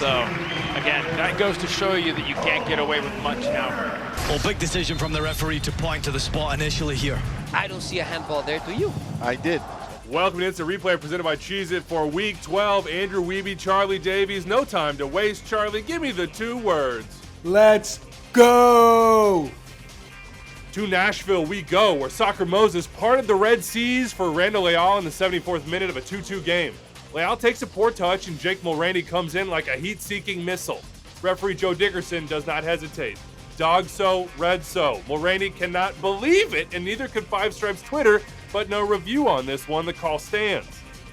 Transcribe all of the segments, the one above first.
So, again, that goes to show you that you can't get away with much now. Well, big decision from the referee to point to the spot initially here. I don't see a handball there, do you? I did. Welcome to Instant Replay presented by Cheez-It for Week 12. Andrew Wiebe, Charlie Davies. No time to waste, Charlie. Give me the 2 words. Let's go! To Nashville we go, where Soccer Moses parted the Red Seas for Randall Leal in the 74th minute of a 2-2 game. Leal takes a poor touch and Jake Mulroney comes in like a heat-seeking missile. Referee Joe Dickerson does not hesitate. Dog so, red so. Mulroney cannot believe it, and neither could Five Stripes Twitter, but no review on this one. The call stands.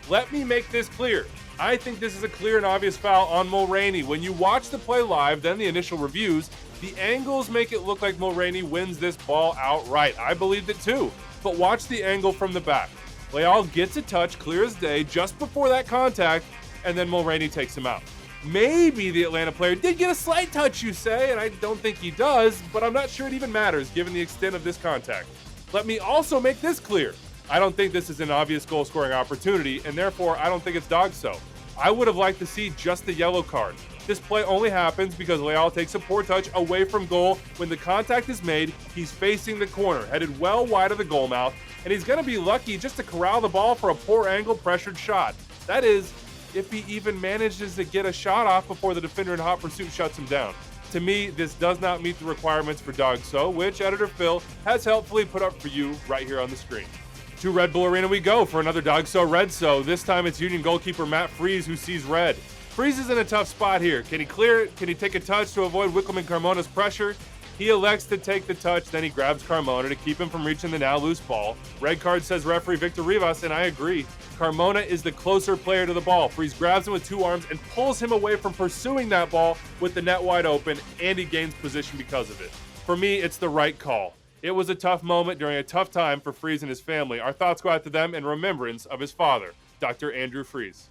Let me make this clear. I think this is a clear and obvious foul on Mulroney. When you watch the play live, then the initial reviews, the angles make it look like Mulroney wins this ball outright. I believed it too, but watch the angle from the back. Leal gets a touch clear as day just before that contact, and then Mulroney takes him out. Maybe the Atlanta player did get a slight touch, you say, and I don't think he does, but I'm not sure it even matters given the extent of this contact. Let me also make this clear. I don't think this is an obvious goal-scoring opportunity, and therefore I don't think it's dog so. I would have liked to see just the yellow card. This play only happens because Leal takes a poor touch away from goal. When the contact is made, he's facing the corner, headed well wide of the goal mouth, and he's going to be lucky just to corral the ball for a poor angle pressured shot. That is, if he even manages to get a shot off before the defender in hot pursuit shuts him down. To me, this does not meet the requirements for dog so, which editor Phil has helpfully put up for you right here on the screen. To Red Bull Arena we go for another dog so, red so. This time it's Union goalkeeper Matt Freese who sees red. Freese is in a tough spot here. Can he clear it? Can he take a touch to avoid Wickelman Carmona's pressure? He elects to take the touch, then he grabs Carmona to keep him from reaching the now loose ball. Red card, says referee Victor Rivas, and I agree. Carmona is the closer player to the ball. Freese grabs him with 2 arms and pulls him away from pursuing that ball with the net wide open, and he gains position because of it. For me, it's the right call. It was a tough moment during a tough time for Freese and his family. Our thoughts go out to them in remembrance of his father, Dr. Andrew Freese.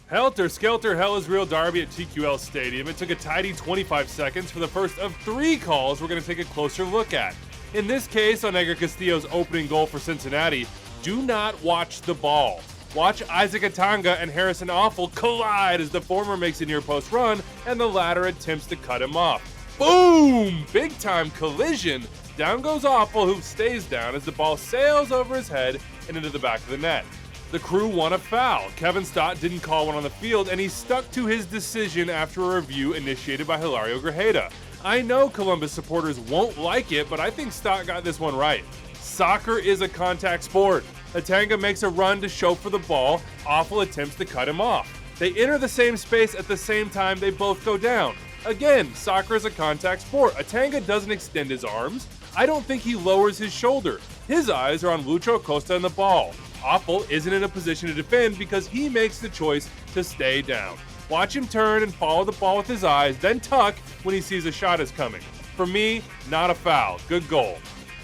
Helter Skelter Hell is Real Derby at TQL Stadium. It took a tidy 25 seconds for the first of 3 calls we're going to take a closer look at. In this case, on Edgar Castillo's opening goal for Cincinnati, do not watch the ball. Watch Isaac Atanga and Harrison Awful collide as the former makes a near post run and the latter attempts to cut him off. Boom! Big time collision. Down goes Awful, who stays down as the ball sails over his head and into the back of the net. The crew won a foul. Kevin Stott didn't call one on the field, and he stuck to his decision after a review initiated by Hilario Grajeda. I know Columbus supporters won't like it, but I think Stott got this one right. Soccer is a contact sport. Atanga makes a run to show for the ball. Awful attempts to cut him off. They enter the same space at the same time they both go down. Again, soccer is a contact sport. Atanga doesn't extend his arms. I don't think he lowers his shoulder. His eyes are on Lucho Acosta and the ball. Awful isn't in a position to defend because he makes the choice to stay down. Watch him turn and follow the ball with his eyes, then tuck when he sees a shot is coming. For me, not a foul. Good goal.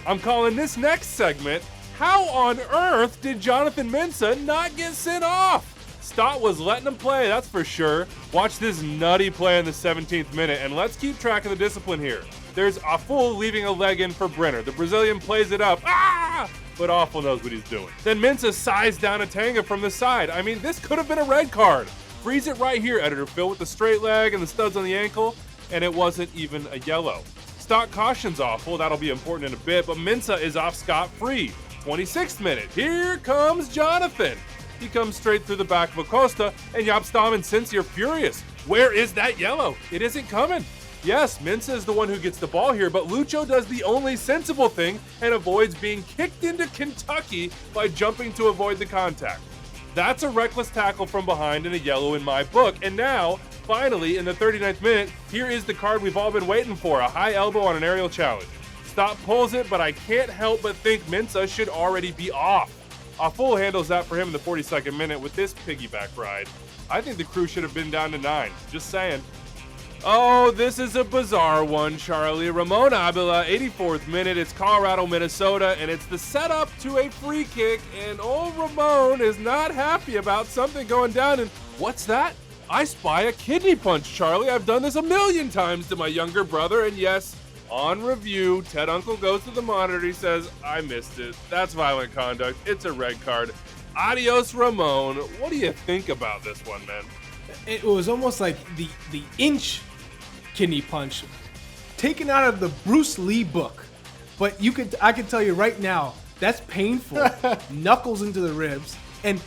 I'm calling this next segment, how on earth did Jonathan Mensah not get sent off? Stott was letting him play, that's for sure. Watch this nutty play in the 17th minute, and let's keep track of the discipline here. There's Awful leaving a leg in for Brenner. The Brazilian plays it up. But Awful knows what he's doing. Then Mensah sized down Atanga from the side. I mean, this could have been a red card. Freeze it right here, editor Phil, with the straight leg and the studs on the ankle, and it wasn't even a yellow. Stott cautions Awful, that'll be important in a bit, but Mensah is off scot-free. 26th minute, here comes Jonathan. He comes straight through the back of Acosta, and Yapstam and Cincy are furious. Where is that yellow? It isn't coming. Yes, Mensah is the one who gets the ball here, but Lucho does the only sensible thing and avoids being kicked into Kentucky by jumping to avoid the contact. That's a reckless tackle from behind and a yellow in my book. And now, finally, in the 39th minute, here is the card we've all been waiting for, a high elbow on an aerial challenge. Stott pulls it, but I can't help but think Mensah should already be off. Awful handles that for him in the 42nd minute with this piggyback ride. I think the crew should have been down to 9. Just saying. Oh, this is a bizarre one, Charlie. Ramon Avila, 84th minute. It's Colorado, Minnesota, and it's the setup to a free kick, and old Ramon is not happy about something going down, and what's that? I spy a kidney punch, Charlie. I've done this a million times to my younger brother, and yes, on review, Ted Uncle goes to the monitor. He says, I missed it. That's violent conduct. It's a red card. Adios, Ramon. What do you think about this one, man? it was almost like the inch kidney punch taken out of the Bruce Lee book. But I can tell you right now, that's painful. Knuckles into the ribs, and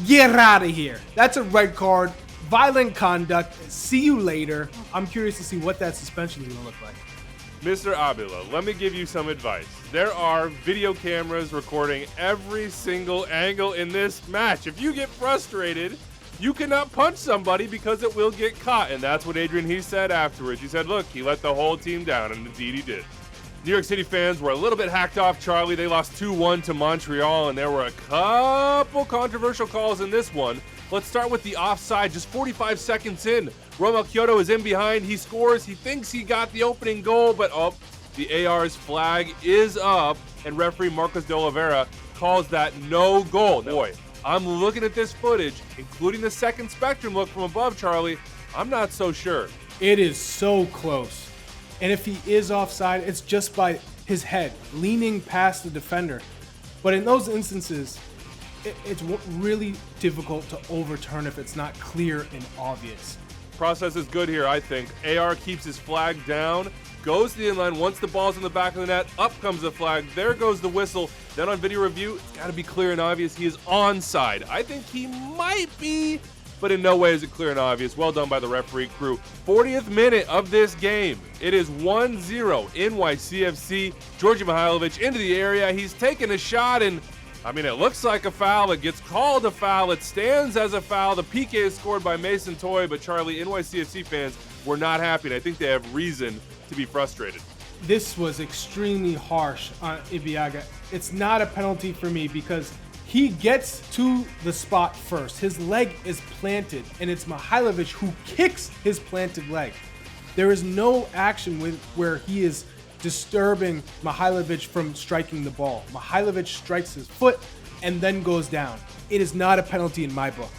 get out of here. That's a red card. Violent conduct. See you later. I'm curious to see what that suspension is going to look like. Mr. Avila, let me give you some advice. There are video cameras recording every single angle in this match. If you get frustrated, you cannot punch somebody because it will get caught. And that's what Adrian He said afterwards. He said, look, he let the whole team down, and indeed he did. New York City fans were a little bit hacked off Charlie. They lost 2-1 to Montreal, and there were a couple controversial calls in this one. Let's start with the offside. Just 45 seconds in, Romel Kyoto is in behind. He scores. He thinks he got the opening goal, but the AR's flag is up, and referee Marcos de Oliveira calls that no goal. Now, boy, I'm looking at this footage, including the second spectrum look from above, Charlie. I'm not so sure. It is so close. And if he is offside, it's just by his head leaning past the defender. But in those instances, it's really difficult to overturn if it's not clear and obvious. Process is good here, I think. AR keeps his flag down, goes to the inline. Once the ball's in the back of the net, up comes the flag. There goes the whistle. Then on video review, it's got to be clear and obvious. He is onside. I think he might be, but in no way is it clear and obvious. Well done by the referee crew. 40th minute of this game. It is 1-0 NYCFC. Georgi Mihailovic into the area. He's taking a shot, and it looks like a foul. It gets called a foul. It stands as a foul. The PK is scored by Mason Toye, but Charlie, NYCFC fans were not happy, and I think they have reason to be frustrated. This was extremely harsh on Ibeagha. It's not a penalty for me because he gets to the spot first. His leg is planted, and it's Mihailovic who kicks his planted leg. There is no action where he is disturbing Mihailovic from striking the ball. Mihailovic strikes his foot and then goes down. It is not a penalty in my book.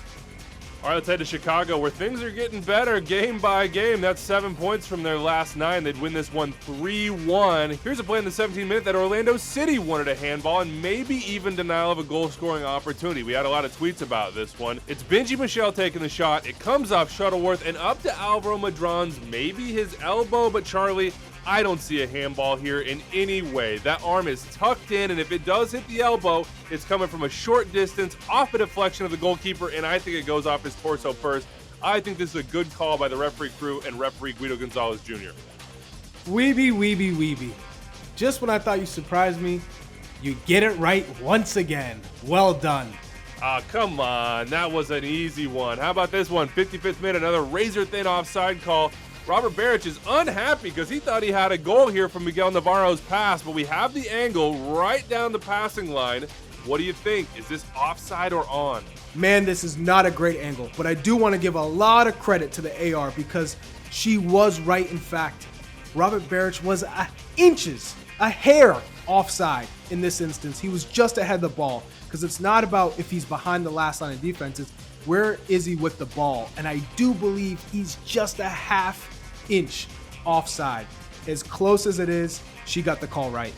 All right, let's head to Chicago, where things are getting better game by game. That's 7 points from their last 9. They'd win this one 3-1. Here's a play in the 17th minute that Orlando City wanted a handball and maybe even denial of a goal-scoring opportunity. We had a lot of tweets about this one. It's Benji Michel taking the shot. It comes off Shuttleworth and up to Alvaro Madron's, maybe his elbow, but Charlie, I don't see a handball here in any way. That arm is tucked in, and if it does hit the elbow, it's coming from a short distance off a deflection of the goalkeeper, and I think it goes off his torso first. I think this is a good call by the referee crew and referee Guido Gonzalez Jr. Wiebe. Just when I thought you surprised me, you get it right once again. Well done. Come on. That was an easy one. How about this one? 55th minute, another razor-thin offside call. Robert Beric is unhappy because he thought he had a goal here from Miguel Navarro's pass, but we have the angle right down the passing line. What do you think? Is this offside or on? Man, this is not a great angle, but I do want to give a lot of credit to the AR because she was right. In fact, Robert Beric was a hair offside in this instance. He was just ahead of the ball because it's not about if he's behind the last line of defense. It's where is he with the ball? And I do believe he's just a half inch offside. As close as it is, she got the call right.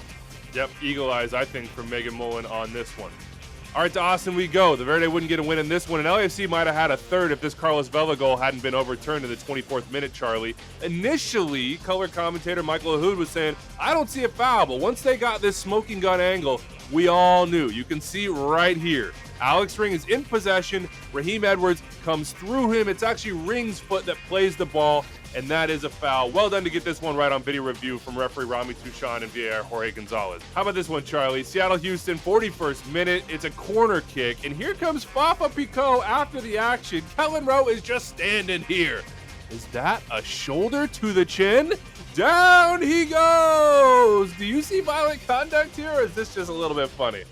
Yep, eagle eyes, I think, from Megan Mullen on this one. All right, to Austin we go. The Verde wouldn't get a win in this one, and LAFC might have had a third if this Carlos Vela goal hadn't been overturned in the 24th minute, Charlie. Initially, color commentator Michael Ahoud was saying, I don't see a foul, but once they got this smoking gun angle, we all knew. You can see right here. Alex Ring is in possession. Raheem Edwards comes through him. It's actually Ring's foot that plays the ball, and that is a foul. Well done to get this one right on video review from referee Rami Touchon and VAR Jorge Gonzalez. How about this one, Charlie? Seattle-Houston, 41st minute. It's a corner kick, and here comes Fafa Picault after the action. Kellen Rowe is just standing here. Is that a shoulder to the chin? Down he goes! Do you see violent conduct here, or is this just a little bit funny?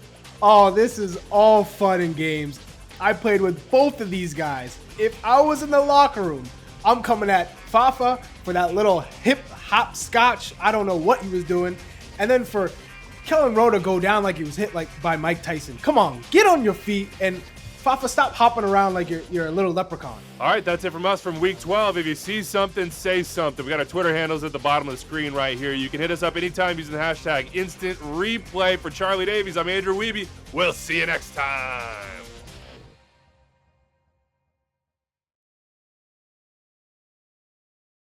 Oh, this is all fun and games. I played with both of these guys. If I was in the locker room, I'm coming at Fafa for that little hip-hop scotch. I don't know what he was doing. And then for Kellen Rowe to go down like he was hit by Mike Tyson. Come on, get on your feet and Fafa, stop hopping around like you're a little leprechaun. All right, that's it from us from Week 12. If you see something, say something. We got our Twitter handles at the bottom of the screen right here. You can hit us up anytime using the hashtag InstantReplay. For Charlie Davies, I'm Andrew Wiebe. We'll see you next time.